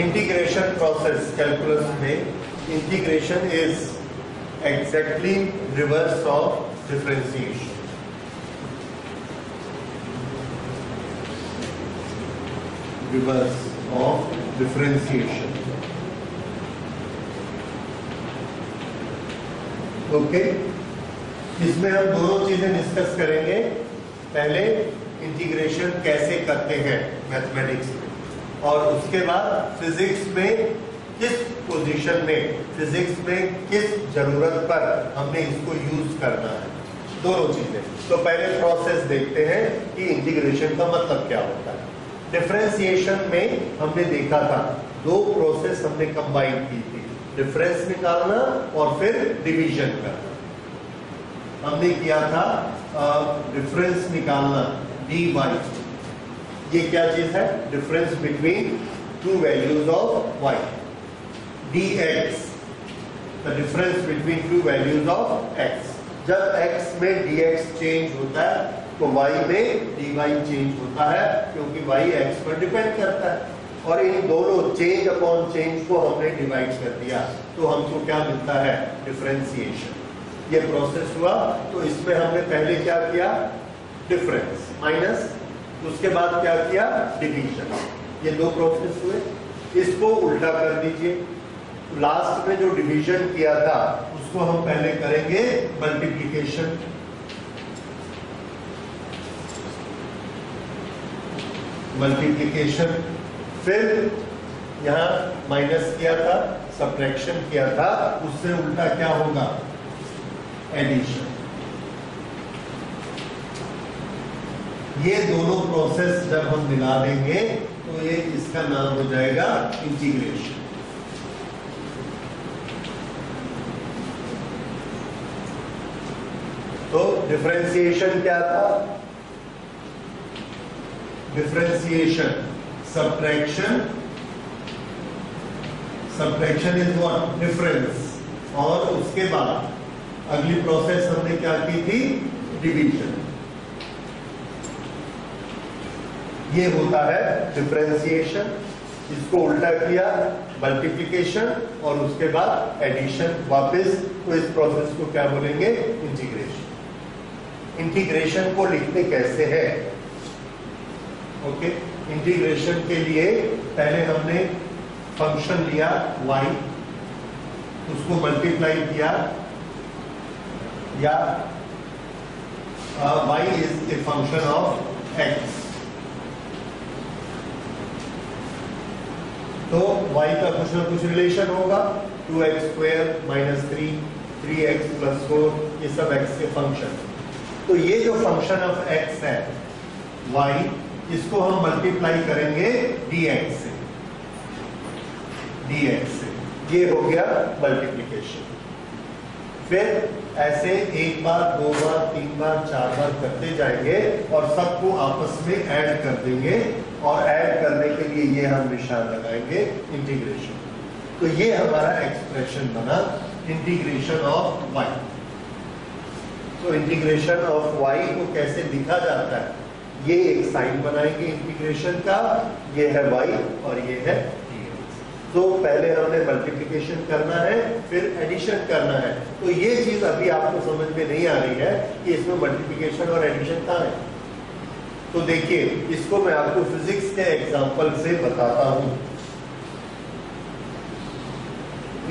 Integration process calculus में integration is exactly reverse of differentiation. Reverse of differentiation. Okay, इसमें हम दोनों चीजें डिस्कस करेंगे। पहले इंटीग्रेशन कैसे करते हैं मैथमेटिक्स में, और उसके बाद फिजिक्स में किस पोजीशन में, फिजिक्स में किस जरूरत पर हमने इसको यूज करना है, दोनों चीजें। तो पहले प्रोसेस देखते हैं कि इंटीग्रेशन का मतलब क्या होता है। डिफरेंशिएशन में हमने देखा था दो प्रोसेस हमने कंबाइन की थी, डिफरेंस निकालना और फिर डिवीजन करना। हमने किया था डिफरेंस निकालना dy, ये क्या चीज है, difference between two values of y। dx, the difference between two values of x। जब x में dx चेंज होता है तो y में dy चेंज होता है, क्योंकि y x पर डिपेंड करता है। और इन दोनों चेंज अपॉन चेंज को हमने डिवाइड कर दिया, तो हमको क्या मिलता है, डिफरेंशिएशन। ये प्रोसेस हुआ। तो इसमें हमने पहले क्या किया, डिफरेंस माइनस, उसके बाद क्या किया, डिवीजन। ये दो प्रोसेस हुए। इसको उल्टा कर दीजिए। लास्ट में जो डिवीजन किया था उसको हम पहले करेंगे मल्टीप्लिकेशन। मल्टीप्लिकेशन, फिर यहां माइनस किया था, सब्ट्रैक्शन किया था, उससे उल्टा क्या होगा, एडिशन। ये दोनों प्रोसेस जब हम मिला देंगे तो ये इसका नाम हो जाएगा इंटीग्रेशन। तो डिफरेंशिएशन क्या था, differentiation subtraction, subtraction is what, difference. और उसके बाद अगली प्रोसेस हमने क्या की थी, डिवीजन। ये होता है डिफरेंशिएशन। इसको उल्टा किया, मल्टीप्लिकेशन, और उसके बाद एडिशन वापस। तो इस प्रोसेस को क्या बोलेंगे, इंटीग्रेशन। इंटीग्रेशन को लिखते कैसे है, ओके। इंटीग्रेशन के लिए पहले हमने फंक्शन लिया y, उसको मल्टीप्लाई किया, या y is a function of x। तो y का कुछ ना कुछ रिलेशन होगा, 2x² - 3, 3x + 4, ये सब x के फंक्शन। तो ये जो फंक्शन ऑफ x है y, इसको हम मल्टीप्लाई करेंगे dx से, dx से। ये हो गया मल्टीप्लिकेशन। फिर ऐसे एक बार, दो बार, तीन बार, चार बार करते जाएंगे और सबको आपस में ऐड कर देंगे, और ऐड करने के लिए ये हम निशान लगाएंगे, इंटीग्रेशन। तो ये हमारा एक्सप्रेशन बना, इंटीग्रेशन ऑफ y। तो इंटीग्रेशन ऑफ y को कैसे लिखा जाता है, ये एक साइन बनाएंगे इंटीग्रेशन का, ये है y और ये है dx। तो पहले हमने मल्टीप्लिकेशन करना है, फिर एडिशन करना है। तो ये चीज अभी आपको समझ में नहीं आ रही है कि इसमें मल्टीप्लिकेशन और एडिशन कहाँ है। तो देखिए, इसको मैं आपको फिजिक्स के एग्जांपल से बताता हूं।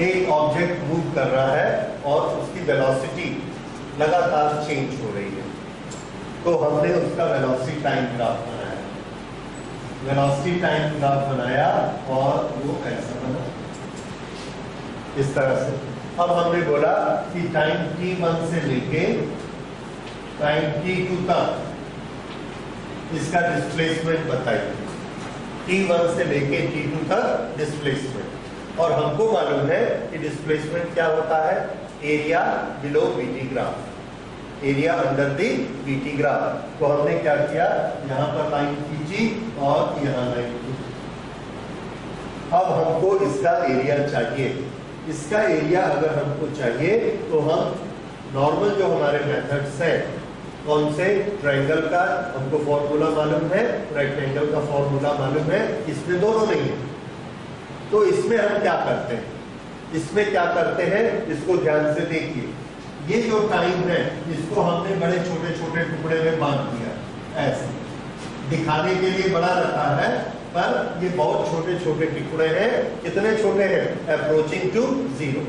एक ऑब्जेक्ट मूव कर रहा है और उसकी वेलोसिटी लगातार चेंज हो रही है, तो हमने उसका वेलोसिटी टाइम ग्राफ बनाया। वेलोसिटी टाइम ग्राफ बनाया और वो ऐसा बना, इस तरह से। अब हमने बोला कि टाइम t1 से लेके टाइम t2 तक इसका डिस्प्लेसमेंट बताइए, t1 से लेके t2 तक डिस्प्लेसमेंट। और हमको मालूम है कि डिस्प्लेसमेंट क्या होता है, area below VT graph, area under the VT graph. तो हमने क्या किया, यहाँ पर लाइन खींची और यहाँ लाइन खींची। अब हमको इसका एरिया चाहिए। इसका एरिया अगर हमको चाहिए तो हम नॉर्मल जो हमारे मेथड्स हैं, कौन से, ट्रायंगल का हमको फॉर्मूला मालूम है, रेक्टेंगल का फॉर्मूला मालूम है, इसमें दोनों नहीं है। तो इसमें हम क्या करते हैं, इसमें क्या करते हैं, इसको ध्यान से देखिए। ये जो टाइम है इसको हमने बड़े छोटे छोटे टुकड़े में बांट दिया, ऐसे दिखाने के लिए बड़ा रखा है, पर ये बहुत छोटे छोटे टुकड़े हैं। कितने छोटे हैं, अप्रोचिंग टू 0।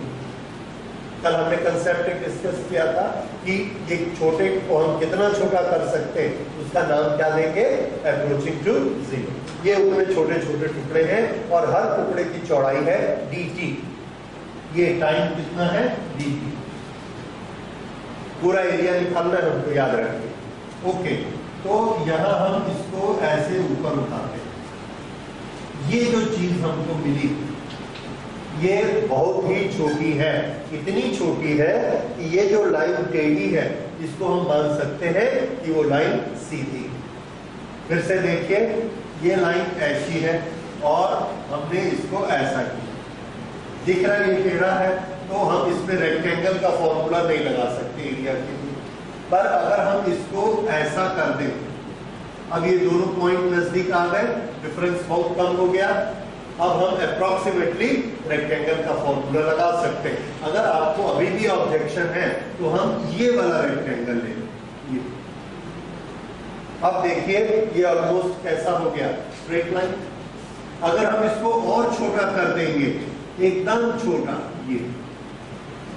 कल हमने कंसेप्ट डिस्कस किया था कि ये छोटे को हम कितना छोटा कर सकते हैं, उसका नाम क्या देंगे, अप्रोचिंग टू 0। ये उतने छोटे छोटे टुकड़े हैं और हर टुकड़े की चौड़ाई है dt। ये टाइम कितना है, dt। पूरा एरिया निकालना है हमको, याद रखिए। ओके, तो यहां हम इसको ऐसे ऊपर उठाते हैं। ये जो चीज हमको मिली ये बहुत ही छोटी है, इतनी छोटी है कि ये जो लाइन टेढ़ी है इसको हम मान सकते हैं कि वो लाइन सीधी। फिर से देखिए, ये लाइन ऐसी है और हमने इसको ऐसा किया, दिख रहा है ये टेढ़ा है, तो हम इसमें रेक्टेंगल का फॉर्मूला नहीं लगा सकते एरिया के लिए। पर अगर हम इसको ऐसा कर दें, अब ये दोनों पॉइंट नजदीक आ गए, डिफरेंस बहुत कम हो गया, अब हम अप्रोक्सीमेटली रेक्टेंगल का फॉर्मूला लगा सकते हैं। अगर आपको अभी भी ऑब्जेक्शन है तो हम ये वाला रेक्टेंगल ले लें। अब देखिए ये ऑलमोस्ट कैसा हो गया, स्ट्रेट लाइन। अगर हम इसको और छोटा कर देंगे, एकदम छोटा,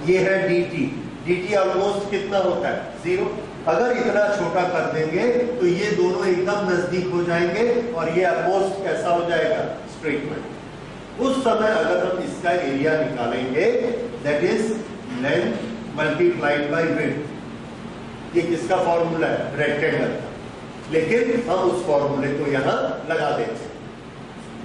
ये है dt। dt ऑलमोस्ट कितना होता है, 0। अगर इतना छोटा कर देंगे तो ये दोनों एकदम नजदीक हो जाएंगे और ये ऑलमोस्ट कैसा हो जाएगा, स्ट्रेट लाइन। उस समय अगर हम इसका एरिया निकालेंगे, that is length multiplied by width. ये किसका फॉर्मूला है, रेक्टेंगल का, लेकिन हम उस फॉर्मूले को यहां लगा देते हैं।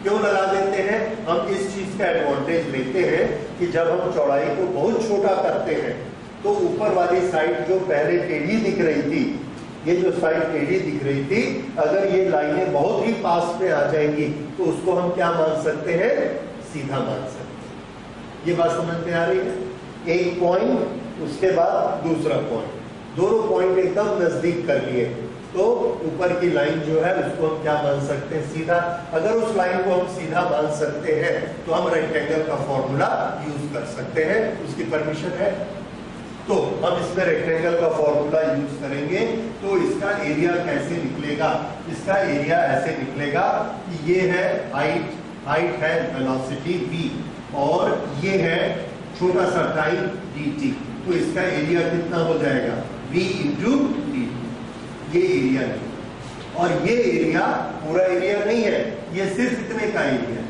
क्यों लगा देते हैं, हम इस चीज का एडवांटेज लेते हैं कि जब हम चौड़ाई को बहुत छोटा करते हैं तो ऊपर वाली साइड जो पहले टेढ़ी दिख रही थी, ये जो साइड टेढ़ी दिख रही थी, अगर ये लाइनें बहुत ही पास में आ जाएंगी तो उसको हम क्या मान सकते हैं, सीधा मान सकते हैं। ये बात समझ में आ रही है, एक पॉइंट उसके बाद दूसरा पॉइंट, दोनों पॉइंट एकदम नजदीक कर लिए तो ऊपर की लाइन जो है उसको हम क्या मान सकते हैं, सीधा। अगर उस लाइन को हम सीधा मान सकते हैं तो हम रेक्टेंगल का फॉर्मूला यूज कर सकते हैं, उसकी परमिशन है। तो हम इसमें रेक्टेंगल का फॉर्मूला यूज करेंगे तो इसका एरिया कैसे निकलेगा, इसका एरिया ऐसे निकलेगा कि ये है हाइट है वेलोसिटी v और ये है छोटा सा टाइम dt। तो इसका एरिया कितना हो जाएगा, v इंटू dt। ये एरिया है और ये एरिया पूरा एरिया नहीं है, ये सिर्फ इतने का एरिया है,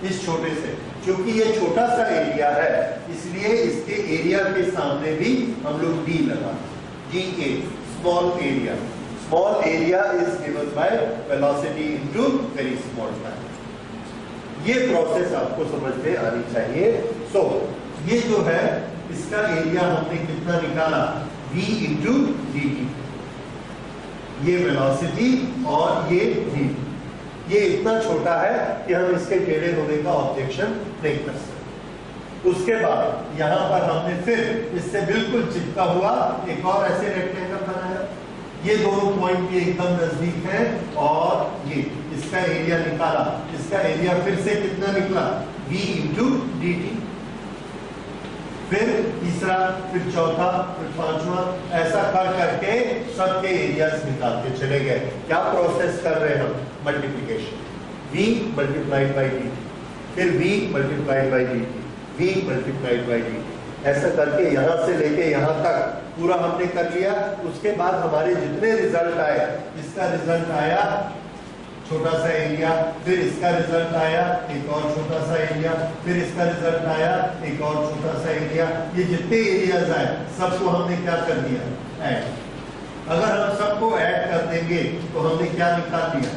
इस छोटे से। क्योंकि ये छोटा सा एरिया है इसलिए इसके एरिया के सामने भी हम लोग d लगा, da, small area. Small area is given by velocity into very small time. ये प्रोसेस आपको समझ में आनी चाहिए। सो ये जो है इसका एरिया हमने कितना निकाला, v इंटू dt। ये वेलोसिटी और ये v, ये इतना छोटा है कि हम इसके टेढ़े होने का ऑब्जेक्शन नहीं कर सकते। उसके बाद यहां पर हमने फिर इससे बिल्कुल चिपका हुआ एक और ऐसे रेक्टेंगल बनाया। ये दोनों पॉइंट भी एकदम नजदीक हैं और ये इसका एरिया निकाला। इसका एरिया फिर से कितना निकला, v इंटू dt। फिर तीसरा, फिर चौथा, फिर पांचवा, ऐसा कर करके सबके एरियाज निकालते चले गए। क्या प्रोसेस कर रहे हैं हम, multiplication, v multiplied by dt, फिर v multiplied by dt, v multiplied by dt। ऐसा करके यहां से लेके यहां तक पूरा हमने कर लिया। उसके बाद हमारे जितने रिजल्ट आए, इसका रिजल्ट आया छोटा सा एरिया, फिर इसका रिजल्ट आया एक और छोटा सा एरिया, फिर इसका रिजल्ट आया एक और छोटा सा एरिया। ये जितने एरियाज आए सबको हमने क्या कर दिया, ऐड। अगर हम सबको ऐड कर देंगे तो हमने क्या निकाल लिया,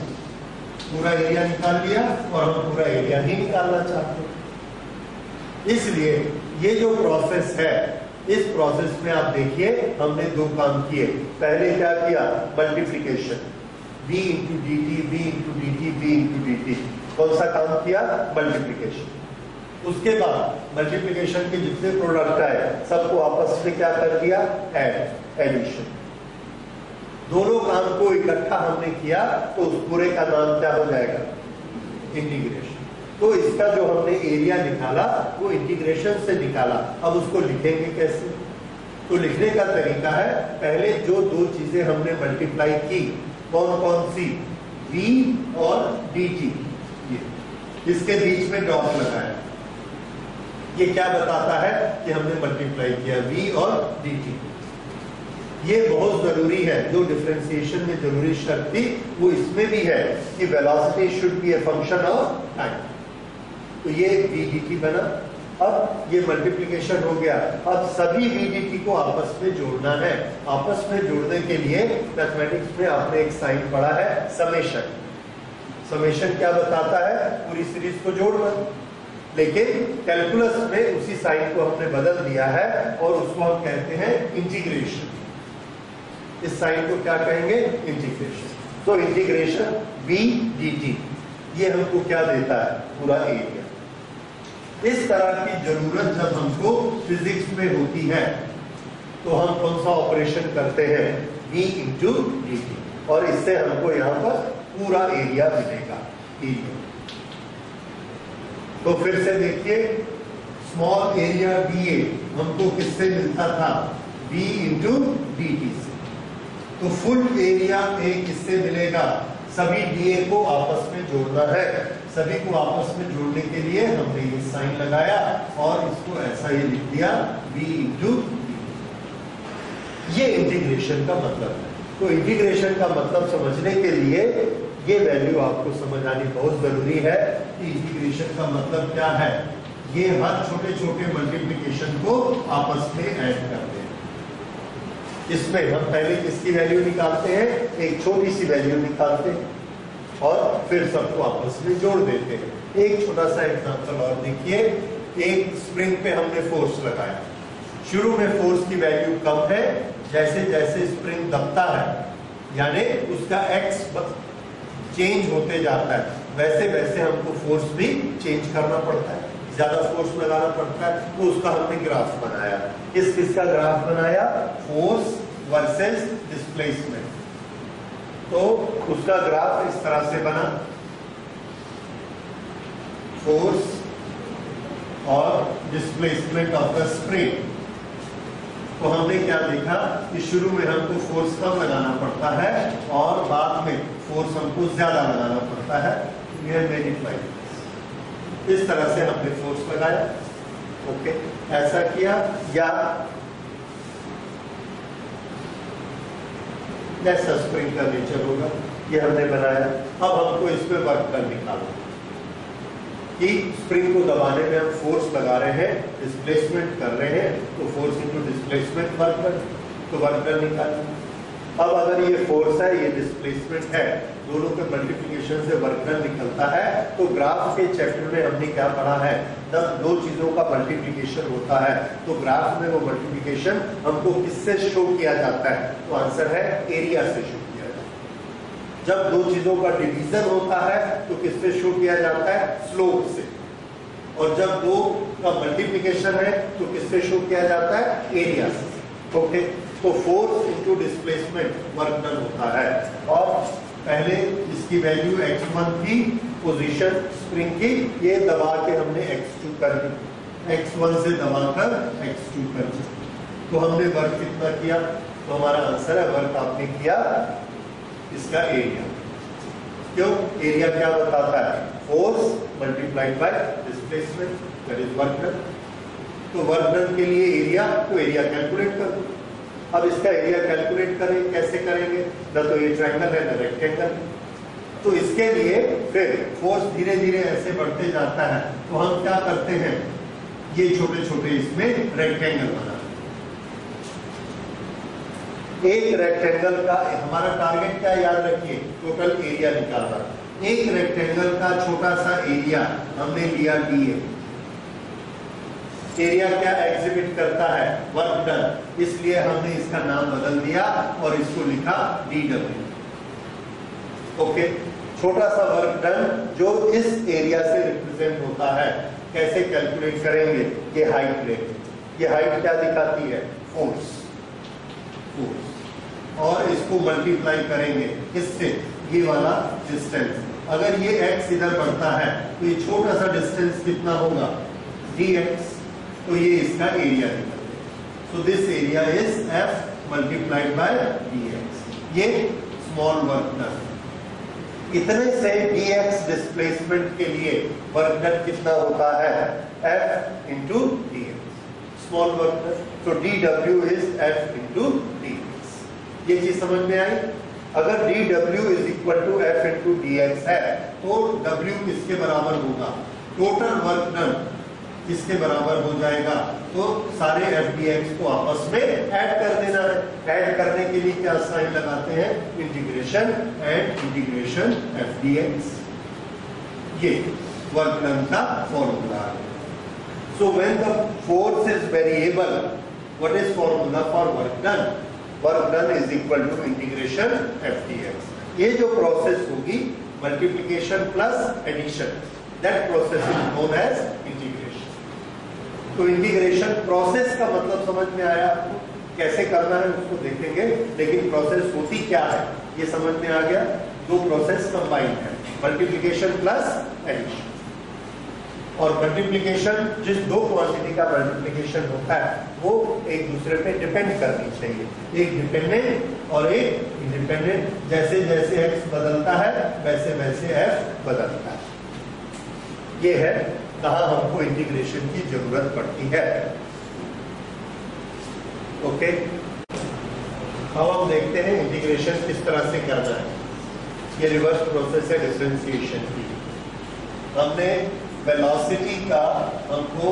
पूरा एरिया निकाल लिया और हम पूरा एरिया ही निकालना चाहते हैं। इसलिए ये जो प्रोसेस है, इस प्रोसेस में आप देखिए हमने दो काम किए। पहले क्या किया, multiplication, v into D T, v into D T, v into D T. कौन सा काम किया, मल्टीप्लिकेशन। उसके बाद मल्टीप्लिकेशन के जितने प्रोडक्ट आए सबको आपस में क्या कर दिया, ऐड, एडिशन। दोनों काम को इकट्ठा हमने किया तो उस पूरे का नाम क्या हो जाएगा, इंटीग्रेशन। तो इसका जो हमने एरिया निकाला वो इंटीग्रेशन से निकाला। अब उसको लिखेंगे कैसे? तो लिखने का तरीका है, पहले जो दो चीजें हमने मल्टीप्लाई की, कौन कौन सी? v और dt, इसके बीच में डॉट लगाया। ये क्या बताता है कि हमने मल्टीप्लाई किया v और dt। ये बहुत जरूरी है, जो डिफरेंशिएशन में जरूरी शर्त थी वो इसमें भी है कि velocity should be a function of time. तो ये v dt बना। अब ये मल्टीप्लिकेशन हो गया। अब सभी v dt को आपस में जोड़ना है। आपस में जोड़ने के लिए मैथमेटिक्स में आपने एक साइन पढ़ा है, समेशन। समेशन क्या बताता है? पूरी सीरीज को जोड़ना। लेकिन कैलकुलस में उसी साइन को हमने बदल दिया है और उसको हम कहते हैं इंटीग्रेशन। इस साइन को क्या कहेंगे? इंटीग्रेशन। तो इंटीग्रेशन v dt, ये हमको क्या देता है? पूरा एरिया। इस तरह की जरूरत जब हमको फिजिक्स में होती है तो हम कौन सा ऑपरेशन करते हैं? v इंटू dt, और इससे हमको यहाँ पर पूरा एरिया मिलेगा। एरिया तो फिर से देखिए, स्मॉल एरिया dA हमको किससे मिलता था? v इंटू dt से। तो फुल एरिया A किससे मिलेगा? सभी dA को आपस में जोड़ना है। सभी को आपस में जोड़ने के लिए हमने ये साइन लगाया और इसको ऐसा ही लिख दिया, v इंटू dt। ये इंटीग्रेशन का मतलब है। तो इंटीग्रेशन का मतलब समझने के लिए ये वैल्यू आपको समझ आनी बहुत जरूरी है कि इंटीग्रेशन का मतलब क्या है। ये हर छोटे छोटे मल्टीप्लिकेशन को आपस में ऐड करते हैं। इसमें हम पहले किसकी वैल्यू निकालते हैं? एक छोटी सी वैल्यू निकालते हैं और फिर सबको आपस में जोड़ देते हैं। एक छोटा सा एग्जांपल और देखिए। एक स्प्रिंग पे हमने फोर्स लगाया। शुरू में फोर्स की वैल्यू कम है, जैसे जैसे स्प्रिंग दबता है यानी उसका एक्स चेंज होते जाता है, वैसे वैसे हमको फोर्स भी चेंज करना पड़ता है, ज्यादा फोर्स लगाना पड़ता है। तो उसका हमने ग्राफ बनाया। किसका ग्राफ बनाया? Force versus displacement. तो उसका ग्राफ इस तरह से बना, फोर्स और डिस्प्लेसमेंट ऑफ द स्प्रिंग। तो हमने क्या देखा कि शुरू में हमको फोर्स कम लगाना पड़ता है और बाद में फोर्स हमको ज्यादा लगाना पड़ता है। यह मेडिप्लाई, इस तरह से हमने फोर्स लगाया। ओके, ऐसा किया। या जैसा स्प्रिंग का नेचर होगा ये हमने बनाया। अब हमको इसमें वर्क डन निकालना कि स्प्रिंग को दबाने में हम फोर्स लगा रहे हैं, डिस्प्लेसमेंट कर रहे हैं, तो force into displacement work done, तो वर्क डन निकालना। अब अगर ये फोर्स है, ये डिस्प्लेसमेंट है, दोनों के मल्टीप्लिकेशन से वर्क डन निकलता है। तो ग्राफ के चैप्टर में हमने क्या पढ़ा है? जब दो चीजों का मल्टीप्लिकेशन होता है तो ग्राफ में वो मल्टीप्लिकेशन हमको किससे शो किया जाता है? तो आंसर है एरिया से शो किया जाता है। जब दो चीजों का डिवीजन होता है तो किससे शो किया जाता है? स्लोप से। और जब दो का मल्टीप्लिकेशन है तो किससे शो किया जाता है? एरिया से। ओके, तो force into displacement work done होता है। और पहले इसकी वैल्यू x1 थी, पोजीशन स्प्रिंग की, ये दबा के हमने x2 कर दी, x1 से दबाकर x2 कर दी। तो हमने वर्क कितना किया? तो हमारा आंसर है वर्क आपने किया इसका एरिया। क्यों? एरिया क्या बताता है? Force multiplied by displacement, that is work done. तो वर्क डन के लिए एरिया, तो एरिया कैलकुलेट कर दो। अब इसका एरिया कैलकुलेट करें, कैसे करेंगे? ना तो ये ट्रायंगल है ना रेक्टेंगल। तो इसके लिए फिर फोर्स धीरे धीरे ऐसे बढ़ते जाता है, तो हम क्या करते हैं? ये छोटे छोटे इसमें रेक्टेंगल बना। एक रेक्टेंगल का हमारा टारगेट क्या याद रखिए? टोटल एरिया निकालना। एक रेक्टेंगल का छोटा सा एरिया हमने लिया dA। एरिया क्या एग्जिबिट करता है? Work done. इसलिए हमने इसका नाम बदल दिया और इसको लिखा dW। ओके, छोटा सा वर्क डन जो इस एरिया से रिप्रेजेंट होता है। कैसे कैलकुलेट करेंगे? ये हाइट लेंगे। ये हाइट क्या दिखाती है? फोर्स। फोर्स और इसको मल्टीप्लाई करेंगे किससे? ये वाला डिस्टेंस। अगर ये x इधर बढ़ता है तो ये छोटा सा डिस्टेंस कितना होगा, dx, तो ये इसका एरिया निकल गया। So this area is f multiplied by dx। ये स्मॉल वर्क डन। इतने से dx डिस्प्लेसमेंट के लिए वर्क डन कितना होता है, f into dx, small work done. तो dw is f into dx। ये चीज समझ में आई। अगर dw is equal to f into dx है तो w किसके बराबर होगा, टोटल वर्क डन किसके बराबर हो जाएगा, तो सारे f dx को आपस में ऐड कर देना है। ऐड करने के लिए क्या साइन लगाते हैं, integration and integration f dx। ये वर्क डन का फॉर्मूला है। So when the force is variable, what is formula for work done, work done is equal to integration f dx। ये जो प्रोसेस होगी multiplication plus addition, that process is known as integration. तो integration process का मतलब समझ में आया आपको, कैसे करना है उसको देखेंगे, लेकिन प्रोसेस होती क्या है ये समझ में आ गया। दो प्रोसेस कंबाइंड है, मल्टीप्लिकेशन प्लस एडिशन। और मल्टीप्लिकेशन, जिस दो क्वांटिटी का मल्टीप्लिकेशन होता है वो एक दूसरे पे डिपेंड करनी चाहिए, एक डिपेंडेंट और एक इंडिपेंडेंट। जैसे जैसे x बदलता है वैसे वैसे f बदलता है। ये है कहाँ हमको इंटीग्रेशन की जरूरत पड़ती है। ओके, अब हम देखते हैं इंटीग्रेशन किस तरह से करना है। ये रिवर्स प्रोसेस है डिफरेंशिएशन की। हमने वेलोसिटी का हमको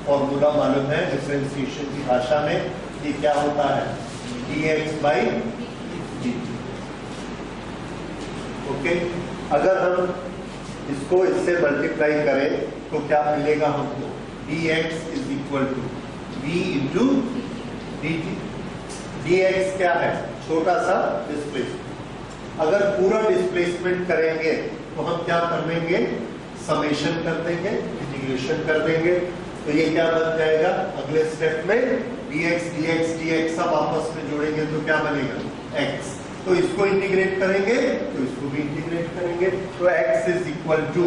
फॉर्मूला मालूम है डिफरेंशिएशन की भाषा में, ये क्या होता है, dx बाई dt। ओके, अगर हम इसको इससे मल्टीप्लाई करें तो क्या मिलेगा हमको, dx is equal to v into dt। dx क्या है, छोटा सा डिस्प्लेसमेंट। अगर पूरा डिस्प्लेसमेंट करेंगे तो हम क्या कर देंगे, समेशन कर देंगे, इंटीग्रेशन कर देंगे। तो ये क्या बन जाएगा, अगले स्टेप में dx dx dx सब आपस में जोड़ेंगे तो क्या बनेगा, x। तो इसको इंटीग्रेट करेंगे तो इसको भी इंटीग्रेट करेंगे, तो x is equal to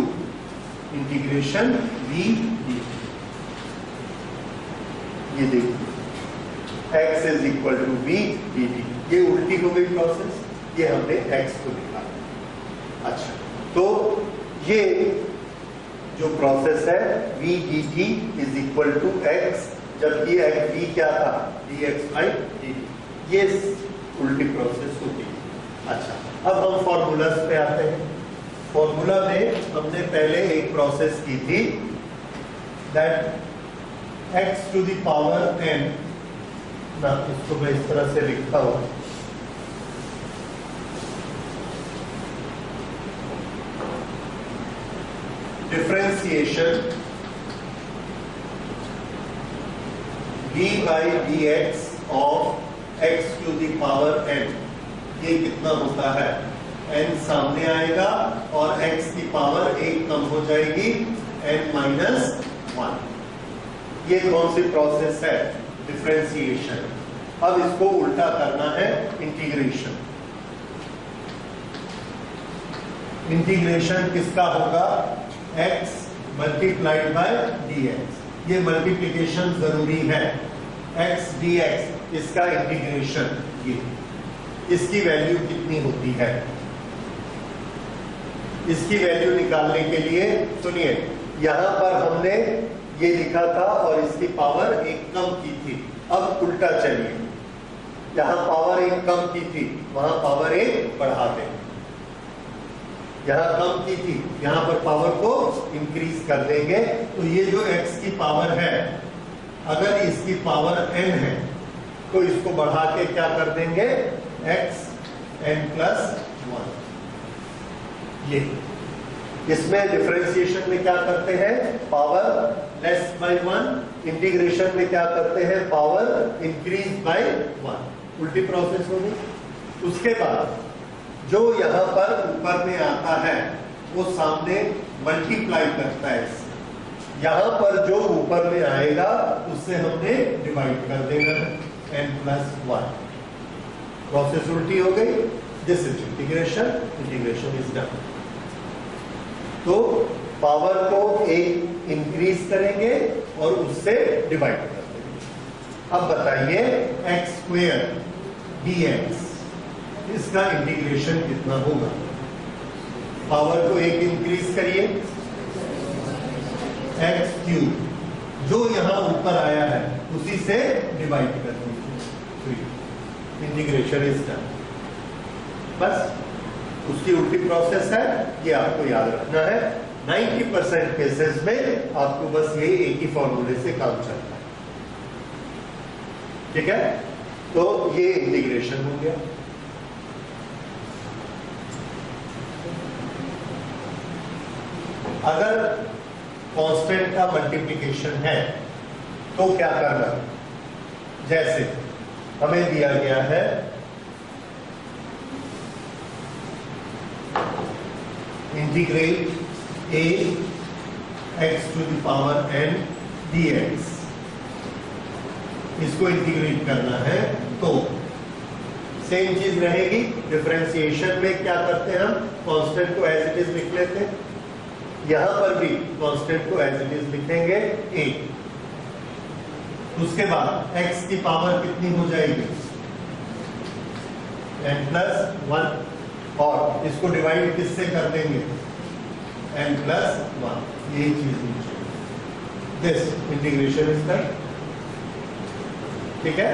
integration v dt। ये देखिए x is equal to v dt। ये उल्टी हो गई प्रोसेस, ये हमने x को लिखा। अच्छा, तो ये जो प्रोसेस है v dt is equal to x, जबकि v क्या था, dx बाई dt। ये उल्टी प्रोसेस होती है। अच्छा, अब हम फॉर्मूलास पे आते हैं। फॉर्मूला में हमने पहले एक प्रोसेस की थी, that x to the power n, ना इसको मैं इस तरह से लिखता हूं, differentiation v by dx of x to the power n। ये कितना होता है, n सामने आएगा और x की पावर एक कम हो जाएगी, n माइनस 1। ये कौन सी प्रोसेस है, डिफरेंशिएशन। अब इसको उल्टा करना है, इंटीग्रेशन। इंटीग्रेशन किसका होगा, x मल्टीप्लाइड बाय dx। ये मल्टीप्लिकेशन जरूरी है, x dx, इसका इंटीग्रेशन। ये इसकी वैल्यू कितनी होती है, इसकी वैल्यू निकालने के लिए सुनिए, यहां पर हमने ये लिखा था और इसकी पावर एक कम की थी। अब उल्टा चलिए, यहां पावर एक कम की थी, वहां पावर एक बढ़ा दें। यहां कम की थी, यहां पर पावर को इंक्रीज कर देंगे। तो ये जो x की पावर है, अगर इसकी पावर n है तो इसको बढ़ा के क्या कर देंगे, x n प्लस 1। ये इसमें डिफरेंशिएशन में क्या करते हैं, पावर लेस बाय 1, इंटीग्रेशन में क्या करते हैं, पावर इंक्रीज बाय 1। उल्टी प्रोसेस होगी। उसके बाद जो यहां पर ऊपर में आता है वो सामने मल्टीप्लाई करता है। यहां पर जो ऊपर में आएगा उससे हमने डिवाइड कर देना है, n प्लस 1। प्रोसेस उल्टी हो गई। This is integration, integration is done. तो पावर को एक इंक्रीज करेंगे और उससे डिवाइड कर देंगे। अब बताइए एक्स स्क्वेयर dx इसका इंटीग्रेशन कितना होगा? पावर को एक इंक्रीज करिए, एक्स क्यूब जो यहां ऊपर आया है उसी से डिवाइड कर दीजिए, इंटीग्रेशन इज डन। बस उसकी उल्टी प्रोसेस है, ये आपको याद रखना है। 90% केसेस में आपको बस ये एक ही फॉर्मूले से काम चलता है, ठीक है? तो ये इंटीग्रेशन हो गया। अगर कांस्टेंट का मल्टीप्लिकेशन है तो क्या करना? जैसे हमें दिया गया है integrate a x to the power n dx, इसको इंटीग्रेट करना है तो सेम चीज रहेगी। डिफरेंशिएशन में क्या करते हैं हम? कांस्टेंट को एज इट इज लिख लेते हैं, यहां पर भी कांस्टेंट को एज इट इज लिखेंगे a। उसके बाद x की पावर कितनी हो जाएगी? n+1, और इसको डिवाइड किससे कर देंगे? n+1, यही चीज नीचे। दिस इंटीग्रेशन इज डन, ठीक है?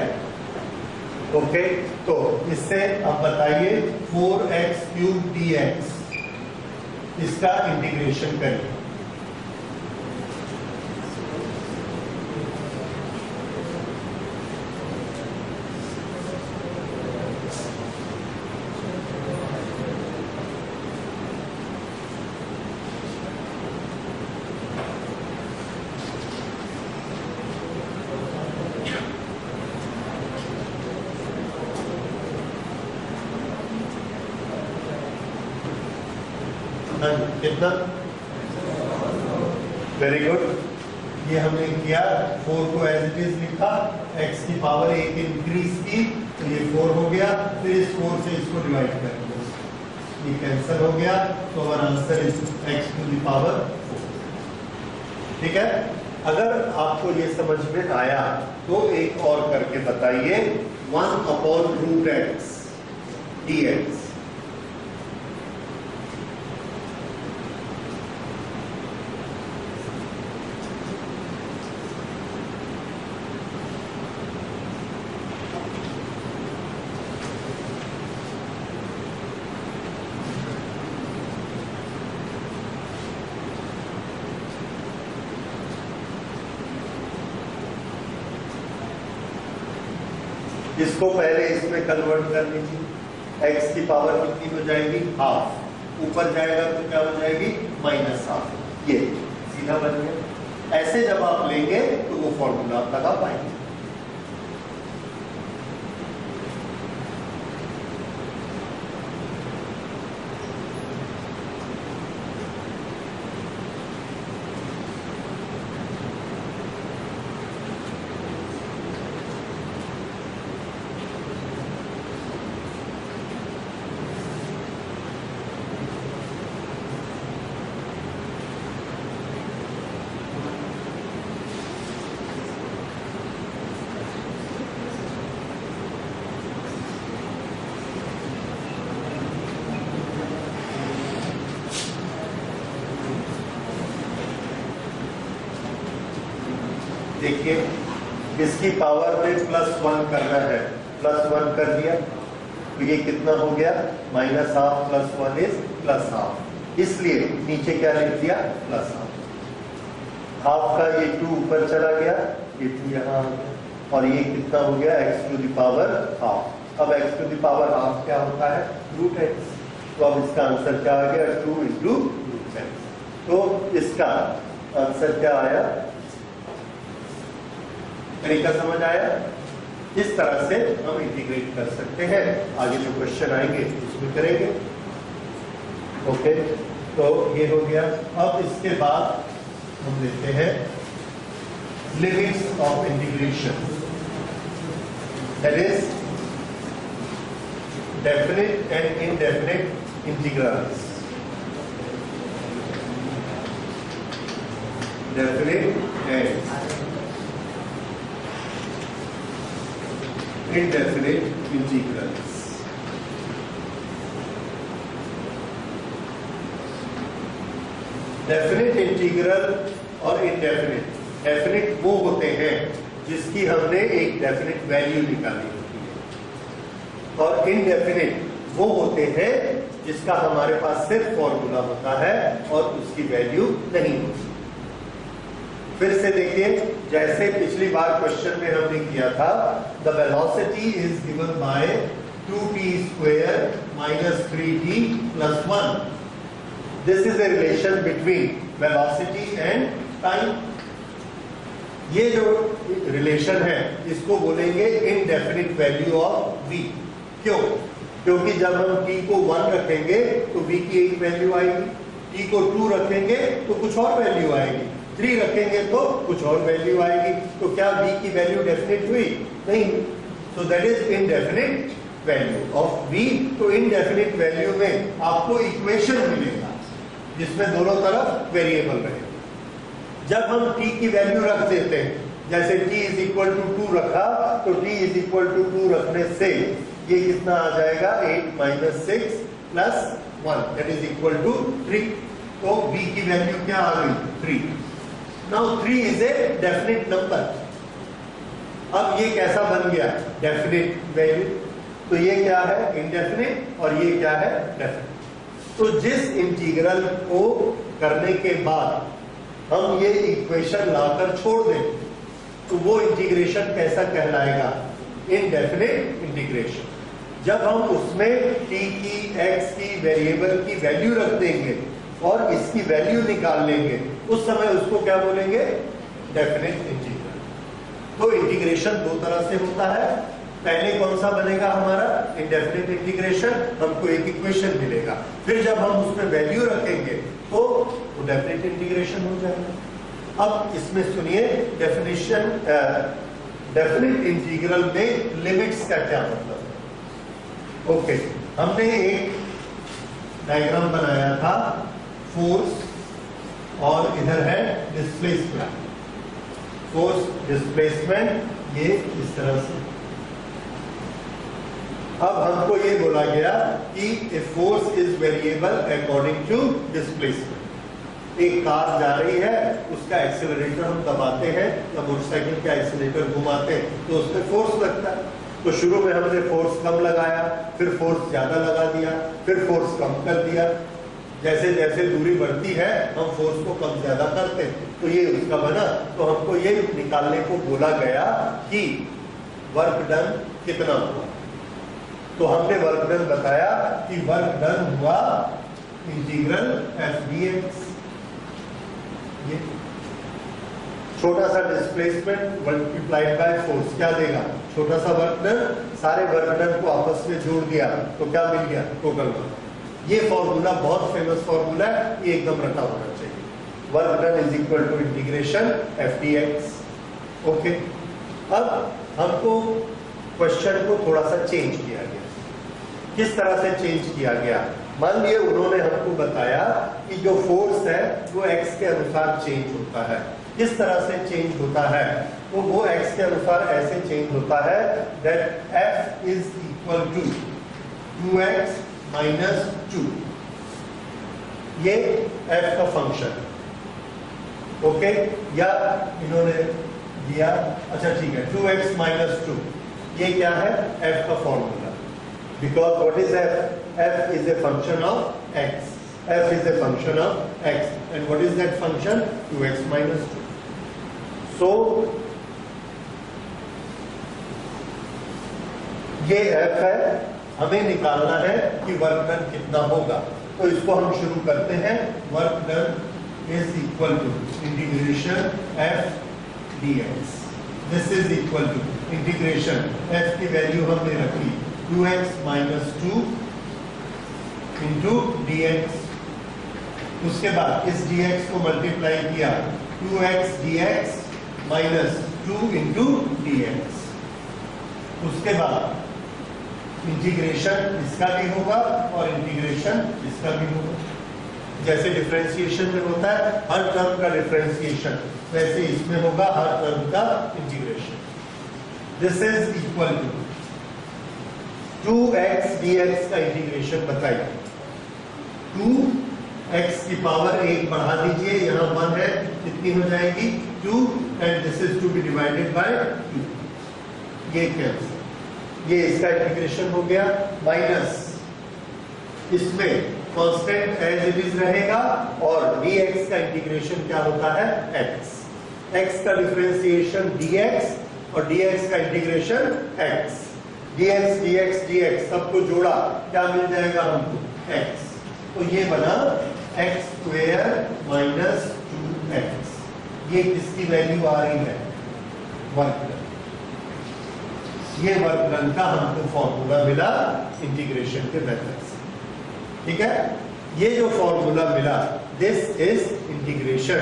ओके, तो इससे अब बताइए 4x³ dx इसका इंटीग्रेशन करें। कितना? वेरी गुड, ये हमने किया। 4 को एज इट इज लिखा, x की पावर एक इंक्रीज की तो ये 4 हो गया, फिर इस 4 से इसको डिवाइड कर दिया, ये कैंसिल हो गया, तो हमारा आंसर इज x⁴। ठीक है? अगर आपको ये समझ में आया तो एक और करके बताइए, 1/√x dx। इसको पहले इसमें कन्वर्ट कर लीजिए। x की पावर कितनी हो जाएगी? हाफ। ऊपर जाएगा तो क्या हो जाएगी? -हाफ। ये सीधा बन गया। ऐसे जब आप लेंगे तो वो फॉर्मूला आप लगा पाएंगे। देखिए, इसकी पावर में +1 करना है, +1 कर दिया तो ये कितना हो गया? -Half + 1 is +half. इसलिए नीचे क्या लिख दिया? +हाफ। हाफ का ये 2 ऊपर चला गया, ये 2 यहाँ आ गया, और ये कितना हो गया? x⁴ अब x⁴ क्या होता है? √x। तो अब इसका आंसर क्या आ गया? 2 × √x। तो इसका आंसर क्या आया? तरीका समझ आया? इस तरह से हम इंटीग्रेट कर सकते हैं। आगे जो क्वेश्चन आएंगे उसमें करेंगे। ओके, तो ये हो गया। अब इसके बाद हम लेते हैं limits of integration, that is definite and indefinite integrals. definite and indefinite integrals. Definite integral और इनडेफिनेट, डेफिनेट वो होते हैं जिसकी हमने एक डेफिनेट वैल्यू निकाली होती है, और इनडेफिनेट वो होते हैं जिसका हमारे पास सिर्फ फॉर्मूला होता है और उसकी वैल्यू नहीं होती। फिर से देखिए, जैसे पिछली बार क्वेश्चन में हमने किया था, the velocity is given by 2t square minus 3t plus 1। This is a relation between velocity and time. ये जो रिलेशन है इसको बोलेंगे इनडेफिनिट वैल्यू ऑफ v। क्यों? क्योंकि जब हम t को 1 रखेंगे तो v की एक वैल्यू आएगी, t को 2 रखेंगे तो कुछ और वैल्यू आएगी, 3 रखेंगे तो कुछ और वैल्यू आएगी। तो क्या v की वैल्यू डेफिनेट हुई? नहीं। So that is indefinite value of v। तो इनडेफिनिट वैल्यू में आपको इक्वेशन मिलेगा जिसमें दोनों तरफ वेरिएबल रहेगा। जब हम t की वैल्यू रख देते हैं, जैसे t इज इक्वल टू 2 रखा, तो t इज इक्वल टू 2 रखने से ये कितना आ जाएगा, 8 minus 6 plus 1 that is equal to 3। तो v की वैल्यू क्या आ गई? 3। Now 3 is a definite number. अब ये कैसा बन गया? Definite value. तो ये क्या है? इनडेफिनेट, और ये क्या है? डेफिनेट। तो जिस इंटीग्रल को करने के बाद हम ये इक्वेशन लाकर छोड़ दें तो वो इंटीग्रेशन कैसा कहलाएगा? Indefinite integration. जब हम उसमें t की, x की, वेरिएबल की वैल्यू रख देंगे और इसकी वैल्यू निकाल लेंगे, उस समय उसको क्या बोलेंगे? Definite integral. तो इंटीग्रेशन दो तरह से होता है। पहले कौन सा बनेगा हमारा? इनडेफिनेट इंटीग्रेशन, हमको एक इक्वेशन मिलेगा, फिर जब हम उसमें वैल्यू रखेंगे तो वो डेफिनेट इंटीग्रेशन हो जाएगा। अब इसमें सुनिए डेफिनेशन, डेफिनेट इंटीग्रल में लिमिट्स का क्या मतलब है। ओके, हमने एक डायग्राम बनाया था, फोर्स और इधर है डिस्प्लेसमेंट। फोर्स, डिस्प्लेसमेंट, ये इस तरह से। अब हमको ये बोला गया कि a force is variable according to displacement. एक कार जा रही है, उसका एक्सीलरेटर हम दबाते हैं या मोटरसाइकिल का एक्सीलरेटर घुमाते हैं तो उसमें फोर्स लगता है। तो शुरू में हमने फोर्स कम लगाया, फिर फोर्स ज्यादा लगा दिया, फिर फोर्स कम कर दिया। जैसे जैसे दूरी बढ़ती है हम फोर्स को कम ज्यादा करते हैं, तो ये उसका बना। तो हमको ये निकालने को बोला गया कि वर्क डन कितना हुआ। तो हमने वर्क डन बताया कि वर्क डन हुआ इंटीग्रल एफ डी एक्स। ये छोटा सा डिस्प्लेसमेंट मल्टीप्लाइड बाय फोर्स क्या देगा? छोटा सा वर्क डन। सारे वर्क डन को आपस में जोड़ दिया तो क्या मिल गया? Total work. ये फॉर्मूला बहुत फेमस फॉर्मूला है, ये एकदम रटा होना चाहिए। Work done is equal to integration F D X. Okay, अब हमको क्वेश्चन को थोड़ा सा चेंज किया गया। किस तरह से चेंज किया गया? मान लिए उन्होंने हमको बताया कि जो फोर्स है वो x के अनुसार चेंज होता है। किस तरह से चेंज होता है? तो वो x के अनुसार ऐसे चेंज होता है that F is equal to 2x minus 2। ये F का फंक्शन, ओके, या इन्होंने दिया, अच्छा ठीक है, 2x minus 2। ये क्या है? F का formula. Because what is f? F is a function of x. F is a function of x. And what is that function? 2x minus 2. So, ये f है, हमें निकालना है कि वर्क डन कितना होगा। तो इसको हम शुरू करते हैं। Work done is equal to integration f dx. This is equal to integration f की वैल्यू हमने रखी 2x minus 2 into dx। उसके बाद इस dx को मल्टीप्लाई किया 2x dx minus 2 into dx। उसके बाद इंटीग्रेशन इसका भी होगा और इंटीग्रेशन इसका भी होगा। जैसे डिफरेंशिएशन में होता है हर टर्म का डिफरेंशिएशन, वैसे इसमें होगा हर टर्म का integration. This is equal to 2x dx का इंटीग्रेशन बताइए। 2x की पावर 1 बढ़ा दीजिए, यहाँ 1 है, कितनी हो जाएगी 2, and this is to be divided by 2, ये कैंसिल, ये इसका इंटीग्रेशन हो गया, माइनस इसमें कांस्टेंट एज इट इज रहेगा और dx का इंटीग्रेशन क्या होता है x, x का डिफरेंशिएशन dx और dx का integration x, dx dx dx सबको जोड़ा क्या मिल जाएगा हमको x, तो ये बना x स्क्वायर माइनस 2x, ये किसकी वैल्यू आ रही है वर्क डन, ये वर्क डन का हमको फॉर्मूला मिला इंटीग्रेशन के मेथड से, ठीक है। ये जो फॉर्मूला मिला दिस इज इंटीग्रेशन।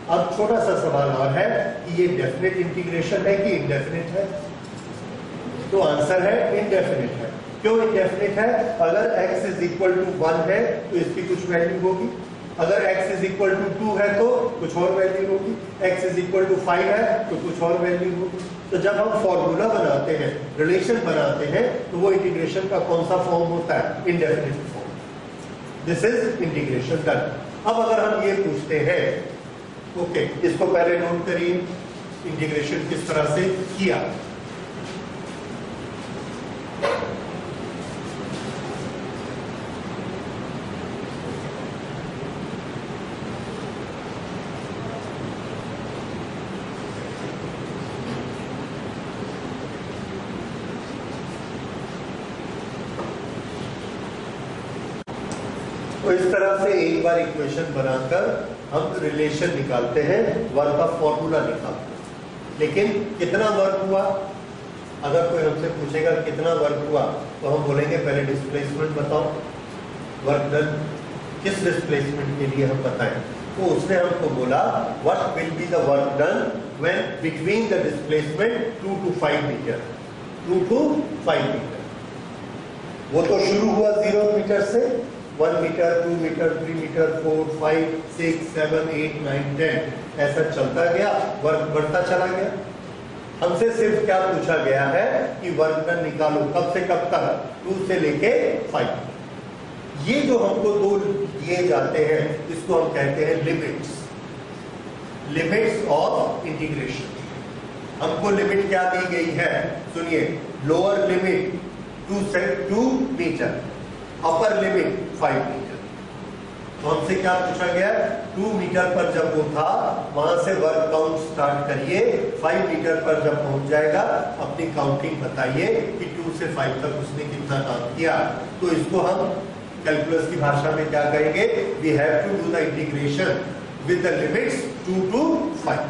अब छोटा सा सवाल और है कि ये डेफिनेट इंटीग्रेशन है कि इनडेफिनेट है, तो आंसर है इनडेफिनेट है। क्यों इनडेफिनेट है? अगर x इज इक्वल टू 1 है तो इसकी कुछ वैल्यू होगी, अगर x इज इक्वल टू 2 है तो कुछ और वैल्यू होगी, x इज इक्वल टू 5 है तो कुछ और वैल्यू होगी। तो जब हम फॉर्मूला बनाते हैं, रिलेशन बनाते हैं, तो वो इंटीग्रेशन का कौन सा फॉर्म होता है? Indefinite form. This is integration done. अब अगर हम ये पूछते हैं, ओके, इसको पहले नोट करिए, इंटीग्रेशन किस तरह से किया। तो इस तरह से एक बार इक्वेशन बनाकर हम रिलेशन निकालते हैं, वर्क का फॉर्मूला निकालते हैं। लेकिन कितना वर्क हुआ, अगर कोई हमसे पूछेगा कितना वर्क हुआ तो हम बोलेंगे पहले डिस्प्लेसमेंट बताओ, वर्क डन किस डिस्प्लेसमेंट के लिए हम बताएं। तो उसने हमको बोला what will be the work done when between the displacement 2 to 5 meter, 2 to 5 meter. वो तो शुरू हुआ 0 मीटर से, 1 मीटर, 2 मीटर, 3 मीटर, 4, 5, 6, 7, 8, 9, 10 ऐसा चलता गया, वर्क बढ़ता चला गया। हमसे सिर्फ क्या पूछा गया है कि वर्क डन निकालो, कब से कब तक? 2 से लेके 5। ये जो हमको दो दिए जाते हैं इसको हम कहते हैं लिमिट्स, लिमिट्स ऑफ इंटीग्रेशन। हमको लिमिट क्या दी गई है? सुनिए, lower limit 2 meter, upper limit 5 meter. तो हमसे क्या पूछा गया? 2 मीटर पर जब वो था वहां से वर्क काउंट स्टार्ट करिए, 5 मीटर पर जब पहुंच जाएगा अपनी काउंटिंग बताइए कि 2 से 5 तक उसने कितना काम किया। तो इसको हम कैलकुलस की भाषा में क्या कहेंगे? We have to do the integration with the limits 2 to 5।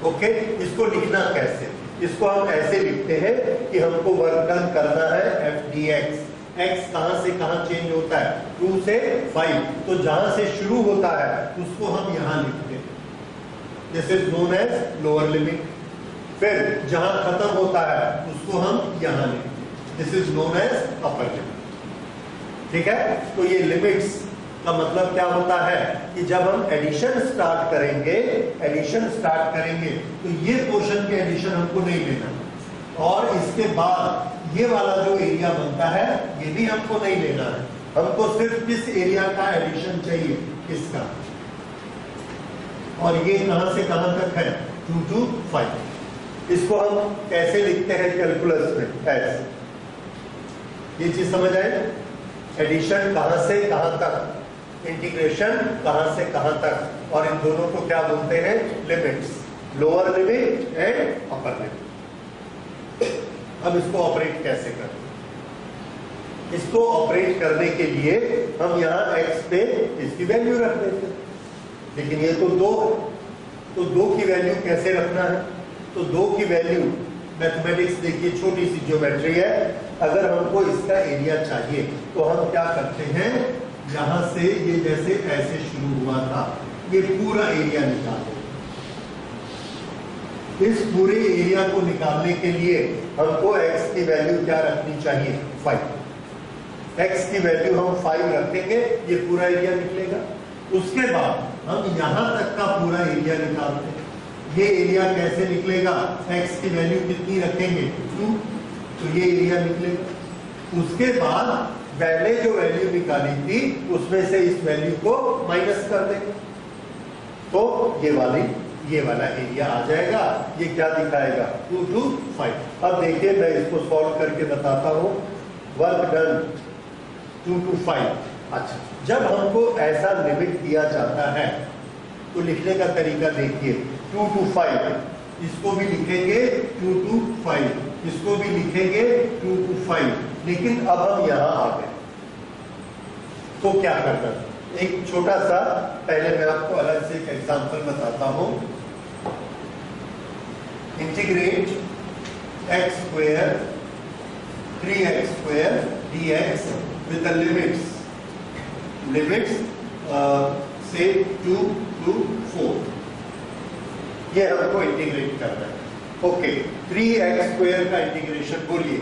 Okay, इसको लिखना कैसे? इसको हम ऐसे लिखते हैं कि हमको वर्क डन करना है एफ डी एक्स। एक्स कहां से कहां चेंज होता है? 2 से 5। तो जहां से शुरू होता है उसको हम यहां लिखते हैं, this is known as lower limit. फिर जहां खत्म होता है उसको हम यहां लिखते हैं, this is known as upper limit. ठीक है, तो ये लिमिट्स का मतलब क्या होता है कि जब हम एडिशन स्टार्ट करेंगे, तो ये पोर्शन के एडिशन हमको नहीं लेना, और इसके बाद ये वाला जो एरिया बनता है ये भी हमको नहीं लेना है। हमको सिर्फ किस एरिया का एडिशन चाहिए? इसका। और ये कहां से कहां तक है? 2 to 5। इसको हम कैसे लिखते हैं कैलकुलस में? ऐसे। ये चीज समझ आए? एडिशन कहां से कहां तक, इंटीग्रेशन कहां से कहां तक, और इन दोनों को क्या बोलते हैं? Limits, lower limit and upper limit. अब इसको ऑपरेट कैसे करें? इसको ऑपरेट करने के लिए हम यहाँ x पे इसकी वैल्यू रख देते हैं, लेकिन ये तो 2 है, तो 2 की वैल्यू कैसे रखना है? तो 2 की वैल्यू, मैथमेटिक्स देखिए, छोटी सी ज्योमेट्री है। अगर हमको इसका एरिया चाहिए तो हम क्या करते हैं, यहां से ये जैसे ऐसे शुरू हुआ था, ये पूरा एरिया निकालो। इस पूरे एरिया को निकालने के लिए हमको x की वैल्यू क्या रखनी चाहिए? 5। x की वैल्यू हम 5 रखेंगे, ये पूरा एरिया निकलेगा। उसके बाद हम यहां तक का पूरा एरिया निकालते हैं। ये एरिया कैसे निकलेगा? x की वैल्यू कितनी रखेंगे? 2, तो ये एरिया निकलेगा। उसके बाद पहले जो वैल्यू निकाली थी उसमें से इस वैल्यू को माइनस कर देंगे, तो ये वाला एरिया आ जाएगा। ये क्या दिखाएगा? 2 to 5। अब देखिए मैं इसको सॉल्व करके बताता हूं। Work done 2 to 5। अच्छा, जब हमको ऐसा लिमिट दिया जाता है तो लिखने का तरीका देखिए, 2 to 5, इसको भी लिखेंगे 2 to 5, इसको भी लिखेंगे 2 to 5, लेकिन अब हम यहां आ गए तो क्या करना? एक छोटा सा पहले मैं आपको अलग से एक एग्जांपल बताता हूं। Integrate x square 3x square dx with the limits से 2 to 4, ये हमको इंटीग्रेट करना है। ओके, 3x स्क्वायर का इंटीग्रेशन बोलिए,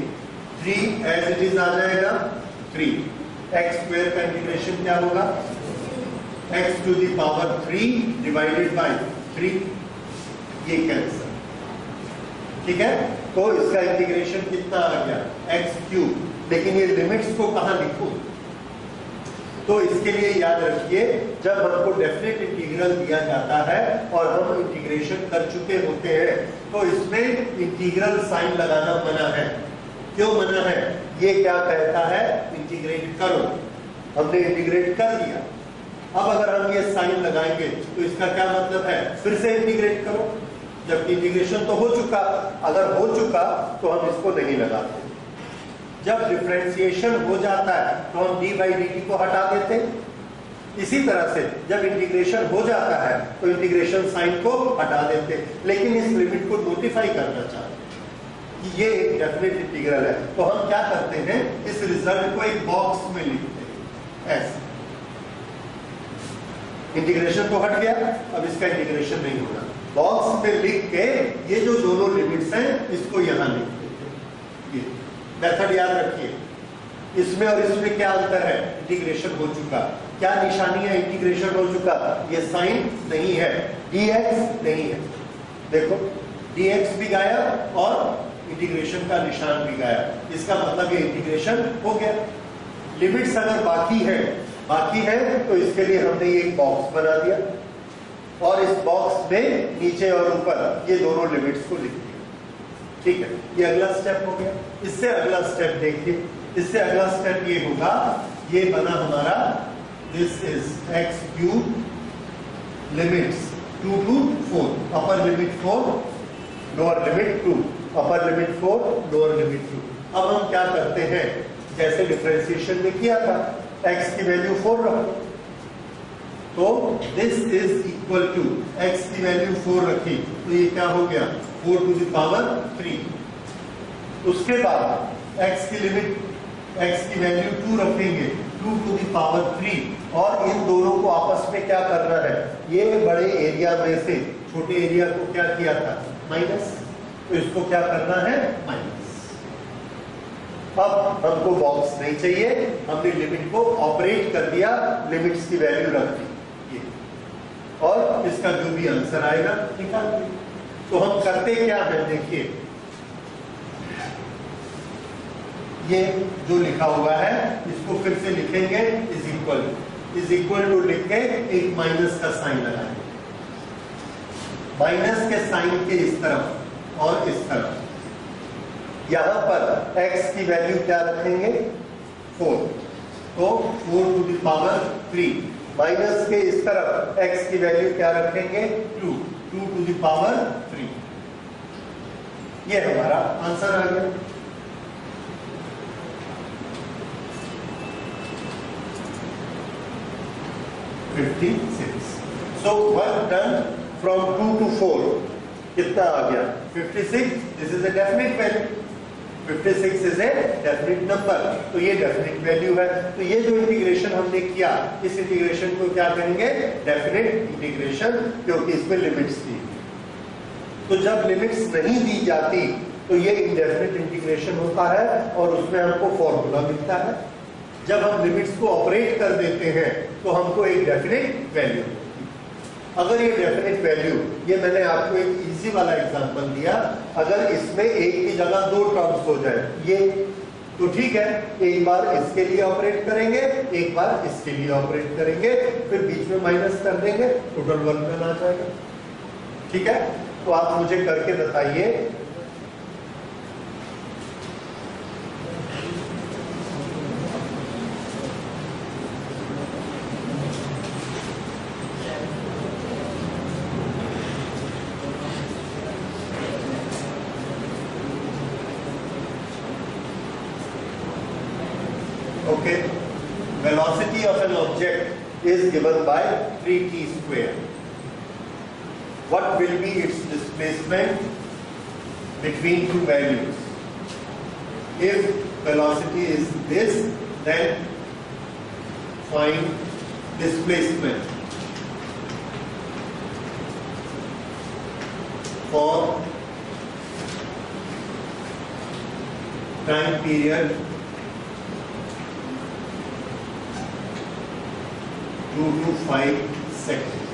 3 एज इट इज आ जाएगा 3। x स्क्वायर का इंटीग्रेशन क्या होगा? x to the power 3 divided by 3, ये कैंसिल, ठीक है। तो इसका इंटीग्रेशन कितना आ गया? x cube. लेकिन ये लिमिट्स को कहां लिखूं? तो इसके लिए याद रखिए, जब हमको डेफिनेट इंटीग्रल दिया जाता है और हम इंटीग्रेशन कर चुके होते हैं तो इसमें इंटीग्रल साइन लगाना मना है। क्यों मना है? ये क्या कहता है? इंटीग्रेट करो। हमने इंटीग्रेट कर दिया, अब अगर हम ये साइन लगाएंगे तो इसका क्या मतलब है? फिर से इंटीग्रेट करो, जबकि इंटीग्रेशन तो हो चुका। अगर हो चुका तो हम इसको नहीं लगाते। जब डिफरेंशिएशन हो जाता है तो हम d by dt को हटा देते हैं। इसी तरह से जब इंटीग्रेशन हो जाता है तो इंटीग्रेशन साइन को हटा देते हैं, लेकिन इस लिमिट को नोटिफाई करना चाहते हैं कि ये एक डेफिनेट इंटीग्रल है। तो हम क्या करते हैं? इस रिजल्ट को एक बॉक्स में लिखते हैं ऐसे। इंटीग्रेशन तो हट गया, अब इसका इंटीग्रेशन नहीं होगा। बॉक्स में लिख के ये जो दोनों लिमिट्स हैं इसको यहां लिख देते हैं। ये मेथड याद रखिए। इसमें और इसमें क्या अंतर है? इंटीग्रेशन हो चुका। क्या निशानी है? इंटीग्रेशन हो चुका, ये साइन नहीं है, dx नहीं है। देखो dx भी गायब और इंटीग्रेशन का निशान भी गायब। इसका मतलब ये इंटीग्रेशन हो गया। लिमिट्स अगर बाकी है तो इसके लिए हमने ये एक बॉक्स बना दिया और इस बॉक्स में नीचे और ऊपर ये दोनों लिमिट्स को लिख दिया, ठीक है। ये अगला स्टेप हो गया। इससे अगला स्टेप देखिए, इससे अगला स्टेप ये होगा, ये बना हमारा this is x cube limits 2 to 4, upper limit 4 lower limit 2, upper limit 4 lower limit 2। अब हम क्या करते हैं? जैसे डिफरेंशिएशन में किया था, x की वैल्यू 4 रखो, तो this is equal to x की वैल्यू 4 रखी तो ये क्या हो गया? 4 to the power 3। उसके बाद x की लिमिट, x की वैल्यू 2 रखेंगे, 2 to the power 3, और इन दोनों को आपस में क्या करना है? ये बड़े एरिया में से छोटे एरिया को क्या किया था? माइनस। तो इसको क्या करना है? माइनस। अब हमको बॉक्स नहीं चाहिए, हमने लिमिट को ऑपरेट कर दिया, लिमिट्स की वैल्यू रख दी और इसका जो भी आंसर आएगा निकाल दिया। तो हम करते क्या है? देखिए, ये जो लिखा हुआ है इसको फिर से लिखेंगे, इज इक्वल टू लिख के एक माइनस का साइन लगाएंगे। माइनस के साइन के इस तरफ और इस तरफ, यहां पर x की वैल्यू क्या रखेंगे? 4, तो 4 to the power 3। माइनस के इस तरफ x की वैल्यू क्या रखेंगे? 2 to the power 3। ये हमारा आंसर आ गया। So work done from 2 to 4 कितना आ गया? 56। This is a definite value. 56 is a definite number, तो ये definite value है। तो ये जो इंटीग्रेशन हमने किया, इस इंटीग्रेशन को क्या करेंगे? डेफिनेट इंटीग्रेशन, क्योंकि इसमें लिमिट्स थी। तो जब लिमिट्स नहीं दी जाती तो ये इंडेफिनिट इंटीग्रेशन होता है और उसमें हमको फॉर्मूला मिलता है। जब हम लिमिट्स को ऑपरेट कर देते हैं तो हमको एक डेफिनेट वैल्यू। अगर ये डेफिनेट वैल्यू, ये मैंने आपको एक इजी वाला एग्जांपल दिया, अगर इसमें एक की जगह दो टर्म्स हो जाए ये, तो ठीक है, एक बार इसके लिए ऑपरेट करेंगे, एक बार इसके लिए ऑपरेट करेंगे, फिर बीच में माइनस कर देंगे, टोटल 1 में आ जाएगा। ठीक है, तो आप मुझे करके बताइए। Okay, velocity of an object is given by 3t square. What will be its displacement between two values? If velocity is this, then find displacement for time period 2 to 5 seconds.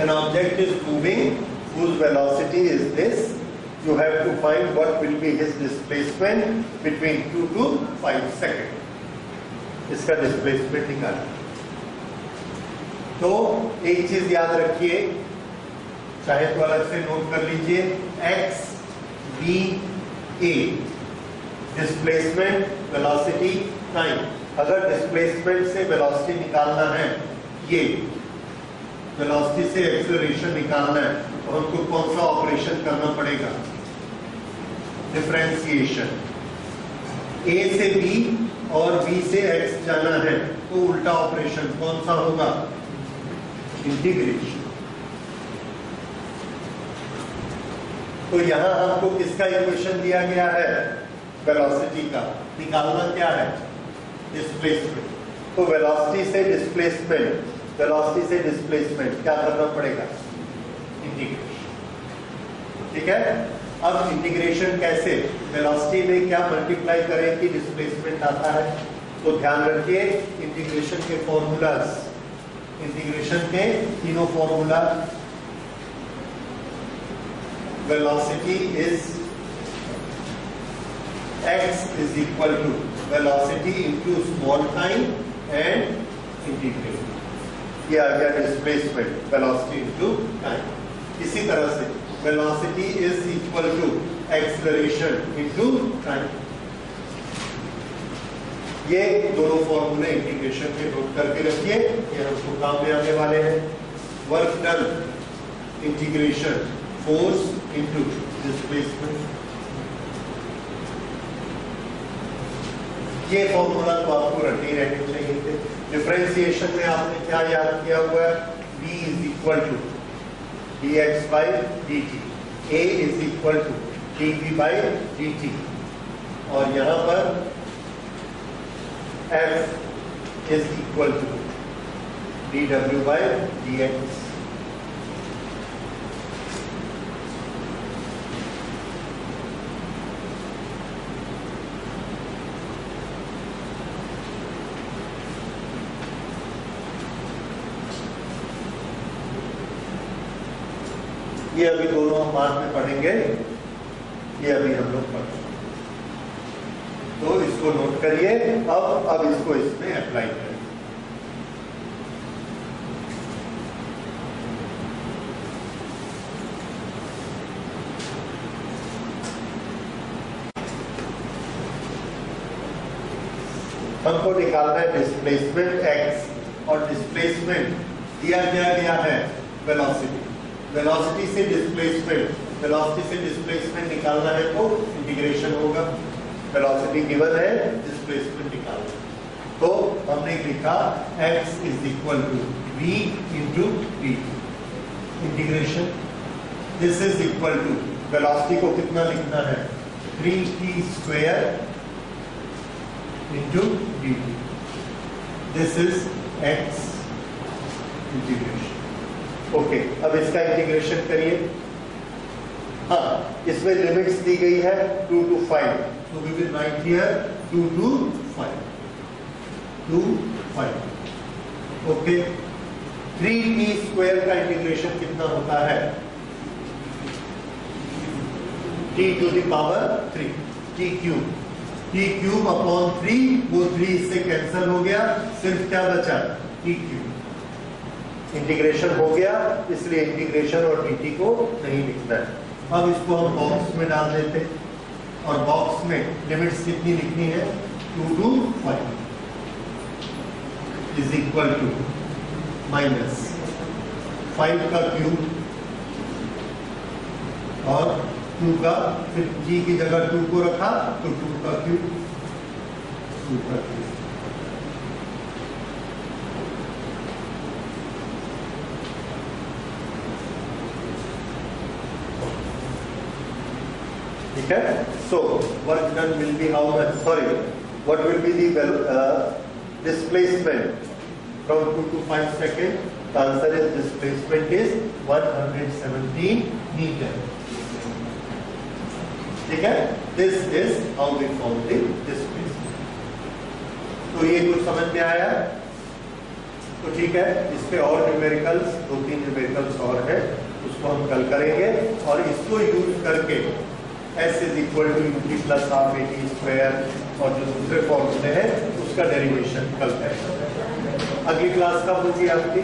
An object is moving whose velocity is this. You have to find what will be his displacement between 2 to 5 seconds. इसका displacement निकालना। तो एक चीज याद रखिए, चाहे तो अलग से नोट कर लीजिए, x b a displacement, velocity, time. अगर डिस्प्लेसमेंट से वेलोसिटी निकालना है, ये वेलोसिटी से एक्सेलरेशन निकालना है, तो हमको कौन सा ऑपरेशन करना पड़ेगा? डिफरेंशिएशन। a से b और b से x जाना है, तो उल्टा ऑपरेशन कौन सा होगा? इंटीग्रेशन। तो यहां हमको किसका इक्वेशन दिया गया है? वेलोसिटी का। निकालना क्या है? डिस्प्लेसमेंट। तो वेलोसिटी से डिस्प्लेसमेंट, वेलोसिटी से डिस्प्लेसमेंट क्या करना पड़ेगा? इंटीग्रेशन। ठीक है, अब इंटीग्रेशन कैसे? वेलोसिटी में क्या मल्टीप्लाई करें कि डिस्प्लेसमेंट आता है? तो ध्यान रखिए, इंटीग्रेशन के फॉर्मूलाज, इंटीग्रेशन के तीनों formula, velocity is x is equal to velocity into small time and integration. ये आ गया डिस्प्लेसमेंट, velocity into time. इसी तरह से velocity is equal to acceleration into time. ये दोनों फॉर्मूले इंटीग्रेशन के नोट करके रखिए, ये हमको काम में आने वाले हैं। Work done, integration, force into displacement. ये फॉर्मूला तो आपको रटने रहने चाहिए थे। डिफरेंशिएशन में आपने क्या याद किया हुआ है? v is equal to dx by dt, a is equal to dv by dt, और यहां पर f is equal to dw by dx। ये अभी दोनों हम बाद में पढ़ेंगे, ये अभी हम लोग पढ़ेंगे। तो इसको नोट करिए। अब इसको इसमें अप्लाई करिए। हमको निकालना है डिस्प्लेसमेंट x, और डिस्प्लेसमेंट दिया गया है वेलोसिटी। वेलोसिटी से डिस्प्लेसमेंट, वेलोसिटी से डिस्प्लेसमेंट निकालना है तो इंटीग्रेशन होगा। वेलोसिटी गिवन है, डिस्प्लेसमेंट निकालना है, तो हमने लिखा x is equal to v into dt, integration. This is equal to, velocity को कितना लिखना है? 3t square into dt। This is x integration. Okay, अब इसका इंटीग्रेशन करिए। हाँ, इसमें लिमिट्स दी गई है 2 to 5, so we will write here 2 to 5, 2 5. Okay, 3t square का इंटीग्रेशन कितना होता है? t to the power 3, t cube upon 3, वो 3 इससे कैंसिल हो गया, सिर्फ क्या बचा? t cube. इंटीग्रेशन हो गया, इसलिए इंटीग्रेशन और dt को नहीं लिखना है। अब इसको हम बॉक्स में डाल देते हैं, और बॉक्स में लिमिट्स कितनी लिखनी है? 2 to 5 is equal to minus 5 का क्यूब और 2 का, फिर g की जगह 2 को रखा तो 2 का क्यूब, 2 का क्यूब। ठीक है? So work done will be how much? Sorry, what will be the displacement from 2 to 5 seconds? The answer is displacement is 117 meter. ठीक है? This is how we found the displacement. तो ये कुछ समझ में आया? तो ठीक है, इस पे और न्यूमेरिकल्स, 2-3 न्यूमेरिकल्स और है, उसको हम कल करेंगे, और इसको यूज करके S is equal to u t plus half AT square और जो दूसरे फॉर्मूले हैं उसका डेरिवेशन कल करेंगे। अगली क्लास कब होगी आपकी?